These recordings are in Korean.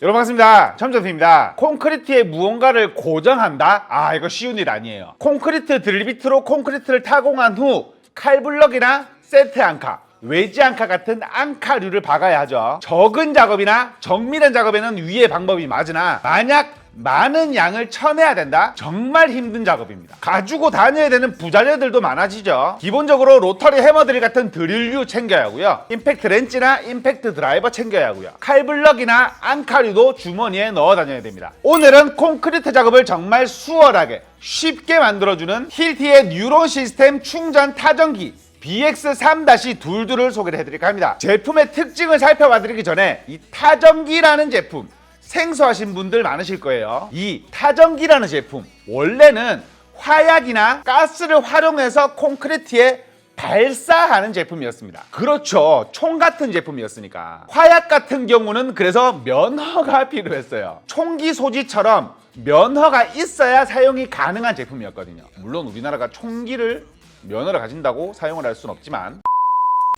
여러분 반갑습니다. 첨점입니다. 콘크리트에 무언가를 고정한다? 이거 쉬운 일 아니에요. 콘크리트 드릴 비트로 콘크리트를 타공한 후 칼블럭이나 세트 앙카, 외지 앙카 같은 앙카류를 박아야 하죠. 적은 작업이나 정밀한 작업에는 위의 방법이 맞으나 만약 많은 양을 쳐내야 된다? 정말 힘든 작업입니다. 가지고 다녀야 되는 부자재들도 많아지죠. 기본적으로 로터리 해머드릴 같은 드릴류 챙겨야 하고요. 임팩트 렌치나 임팩트 드라이버 챙겨야 하고요. 칼블럭이나 앙카류도 주머니에 넣어 다녀야 됩니다. 오늘은 콘크리트 작업을 정말 수월하게 쉽게 만들어주는 힐티의 뉴런 시스템 충전 타전기 BX3-22를 소개를 해드릴까 합니다. 제품의 특징을 살펴봐드리기 전에 이 타전기라는 제품 생소하신 분들 많으실 거예요. 이 타전기라는 제품 원래는 화약이나 가스를 활용해서 콘크리트에 발사하는 제품이었습니다. 그렇죠. 총 같은 제품이었으니까. 화약 같은 경우는 그래서 면허가 필요했어요. 총기 소지처럼 면허가 있어야 사용이 가능한 제품이었거든요. 물론 우리나라가 총기를 면허를 가진다고 사용을 할 수는 없지만,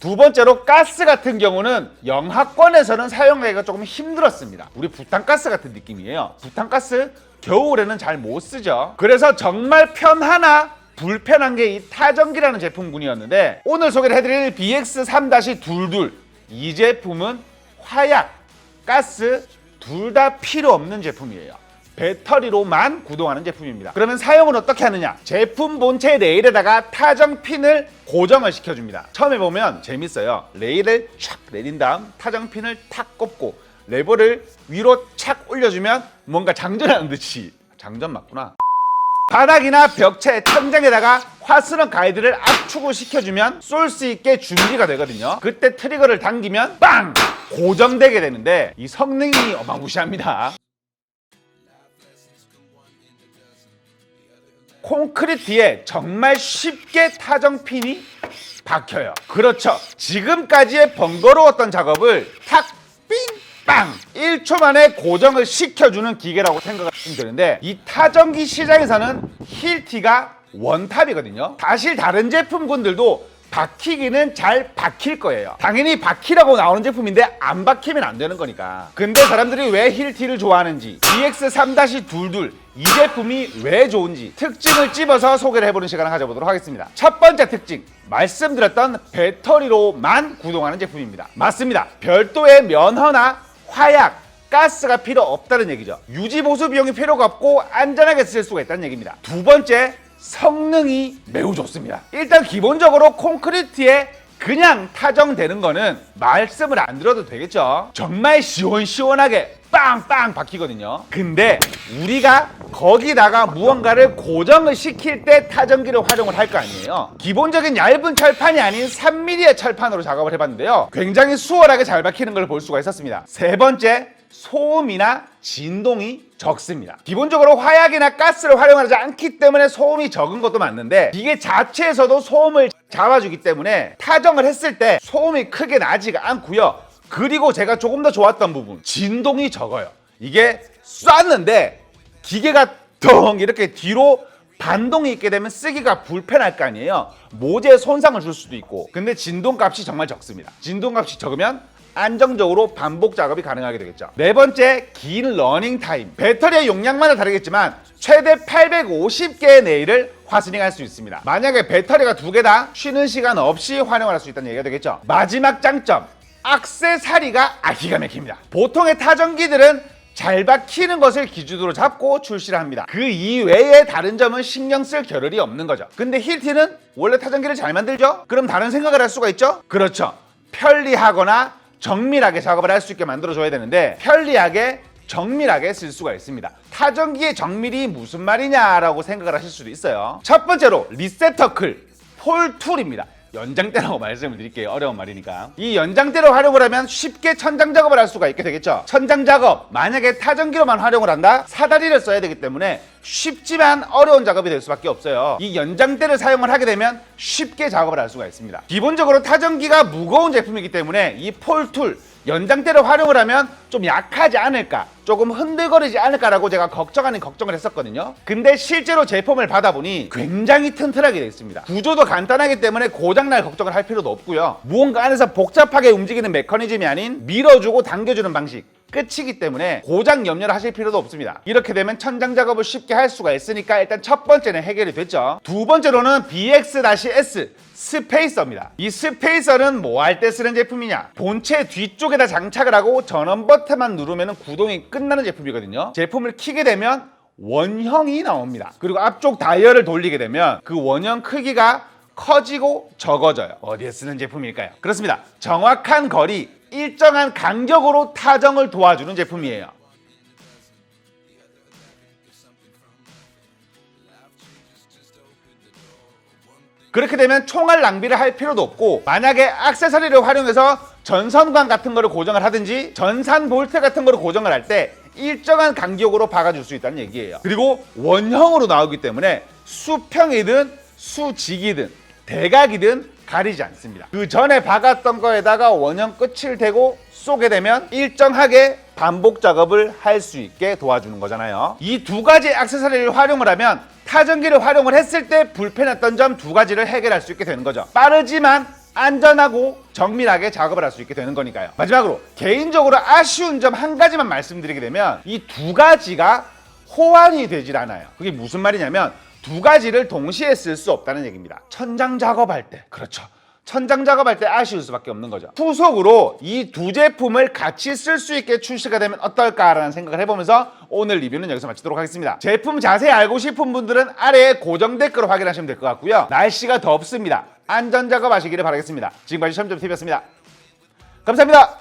두 번째로 가스 같은 경우는 영하권에서는 사용하기가 조금 힘들었습니다. 우리 부탄가스 같은 느낌이에요. 부탄가스 겨울에는 잘 못 쓰죠. 그래서 정말 편하나 불편한 게 이 타전기라는 제품군이었는데, 오늘 소개를 해드릴 BX3-22 이 제품은 화약, 가스 둘 다 필요 없는 제품이에요. 배터리로만 구동하는 제품입니다. 그러면 사용은 어떻게 하느냐? 제품 본체 레일에다가 타정 핀을 고정을 시켜줍니다. 처음에 보면 재밌어요. 레일을 촥 내린 다음 타정 핀을 탁 꼽고 레버를 위로 착 올려주면 뭔가 장전하는 듯이, 장전 맞구나. 바닥이나 벽체, 천장에다가 화스런 가이드를 압축을 시켜주면 쏠 수 있게 준비가 되거든요. 그때 트리거를 당기면 빵! 고정되게 되는데 이 성능이 어마무시합니다. 콘크리트에 정말 쉽게 타정핀이 박혀요. 그렇죠. 지금까지의 번거로웠던 작업을 탁, 삥, 빵! 1초 만에 고정을 시켜주는 기계라고 생각하시면 되는데, 이 타전기 시장에서는 힐티가 원탑이거든요. 사실 다른 제품군들도 박히기는 잘 박힐 거예요. 당연히 박히라고 나오는 제품인데 안 박히면 안 되는 거니까. 근데 사람들이 왜 힐티를 좋아하는지, BX3-22 이 제품이 왜 좋은지 특징을 찝어서 소개를 해보는 시간을 가져보도록 하겠습니다. 첫 번째 특징, 말씀드렸던 배터리로만 구동하는 제품입니다. 맞습니다. 별도의 면허나 화약, 가스가 필요 없다는 얘기죠. 유지 보수 비용이 필요가 없고 안전하게 쓸 수가 있다는 얘기입니다. 두 번째, 성능이 매우 좋습니다. 일단 기본적으로 콘크리트에 그냥 타정되는 거는 말씀을 안 드려도 되겠죠. 정말 시원시원하게 빵빵 박히거든요. 근데 우리가 거기다가 무언가를 고정을 시킬 때 타전기를 활용을 할 거 아니에요. 기본적인 얇은 철판이 아닌 3mm의 철판으로 작업을 해봤는데요. 굉장히 수월하게 잘 박히는 걸 볼 수가 있었습니다. 세 번째, 소음이나 진동이 적습니다. 기본적으로 화약이나 가스를 활용하지 않기 때문에 소음이 적은 것도 맞는데, 기계 자체에서도 소음을 잡아주기 때문에 타정을 했을 때 소음이 크게 나지가 않고요. 그리고 제가 조금 더 좋았던 부분, 진동이 적어요. 이게 쐈는데 기계가 덩 이렇게 뒤로 반동이 있게 되면 쓰기가 불편할 거 아니에요. 모재에 손상을 줄 수도 있고. 근데 진동값이 정말 적습니다. 진동값이 적으면 안정적으로 반복 작업이 가능하게 되겠죠. 네 번째, 긴 러닝 타임. 배터리의 용량마다 다르겠지만 최대 850개의 네일을 화스닝할 수 있습니다. 만약에 배터리가 두 개 다 쉬는 시간 없이 활용을 할 수 있다는 얘기가 되겠죠. 마지막 장점, 액세서리가 기가 막힙니다. 보통의 타전기들은 잘 박히는 것을 기준으로 잡고 출시를 합니다. 그 이외에 다른 점은 신경 쓸 겨를이 없는 거죠. 근데 힐티는 원래 타전기를 잘 만들죠? 그럼 다른 생각을 할 수가 있죠? 그렇죠. 편리하거나 정밀하게 작업을 할 수 있게 만들어줘야 되는데, 편리하게 정밀하게 쓸 수가 있습니다. 타전기의 정밀이 무슨 말이냐라고 생각을 하실 수도 있어요. 첫 번째로 리셋터클 폴툴입니다. 연장대라고 말씀을 드릴게요. 어려운 말이니까. 이 연장대를 활용을 하면 쉽게 천장 작업을 할 수가 있게 되겠죠. 천장 작업, 만약에 타전기로만 활용을 한다? 사다리를 써야 되기 때문에 쉽지만 어려운 작업이 될 수밖에 없어요. 이 연장대를 사용을 하게 되면 쉽게 작업을 할 수가 있습니다. 기본적으로 타전기가 무거운 제품이기 때문에 이 폴툴 연장대를 활용을 하면 좀 약하지 않을까, 조금 흔들거리지 않을까라고 제가 걱정 아닌 걱정을 했었거든요. 근데 실제로 제품을 받아보니 굉장히 튼튼하게 되어 있습니다. 구조도 간단하기 때문에 고장날 걱정을 할 필요도 없고요. 무언가 안에서 복잡하게 움직이는 메커니즘이 아닌 밀어주고 당겨주는 방식 끝이기 때문에 고장 염려를 하실 필요도 없습니다. 이렇게 되면 천장 작업을 쉽게 할 수가 있으니까 일단 첫 번째는 해결이 됐죠. 두 번째로는 BX-S 스페이서입니다. 이 스페이서는 뭐 할 때 쓰는 제품이냐? 본체 뒤쪽에다 장착을 하고 전원 버튼만 누르면 구동이 끝나는 제품이거든요. 제품을 켜게 되면 원형이 나옵니다. 그리고 앞쪽 다이얼을 돌리게 되면 그 원형 크기가 커지고 적어져요. 어디에 쓰는 제품일까요? 그렇습니다. 정확한 거리, 일정한 간격으로 타정을 도와주는 제품이에요. 그렇게 되면 총알 낭비를 할 필요도 없고, 만약에 액세서리를 활용해서 전선관 같은 거를 고정을 하든지 전산 볼트 같은 거를 고정을 할 때 일정한 간격으로 박아줄 수 있다는 얘기예요. 그리고 원형으로 나오기 때문에 수평이든 수직이든 대각이든 가리지 않습니다. 그 전에 박았던 거에다가 원형 끝을 대고 쏘게 되면 일정하게 반복 작업을 할 수 있게 도와주는 거잖아요. 이 두 가지 액세서리를 활용을 하면 타전기를 활용을 했을 때 불편했던 점 두 가지를 해결할 수 있게 되는 거죠. 빠르지만 안전하고 정밀하게 작업을 할 수 있게 되는 거니까요. 마지막으로 개인적으로 아쉬운 점 한 가지만 말씀드리게 되면 이 두 가지가 호환이 되질 않아요. 그게 무슨 말이냐면 두 가지를 동시에 쓸 수 없다는 얘기입니다. 천장 작업할 때, 그렇죠, 천장 작업할 때 아쉬울 수밖에 없는 거죠. 후속으로 이 두 제품을 같이 쓸 수 있게 출시가 되면 어떨까라는 생각을 해보면서 오늘 리뷰는 여기서 마치도록 하겠습니다. 제품 자세히 알고 싶은 분들은 아래에 고정 댓글을 확인하시면 될 것 같고요. 날씨가 덥습니다. 안전 작업하시기를 바라겠습니다. 지금까지 첨점TV였습니다. 감사합니다.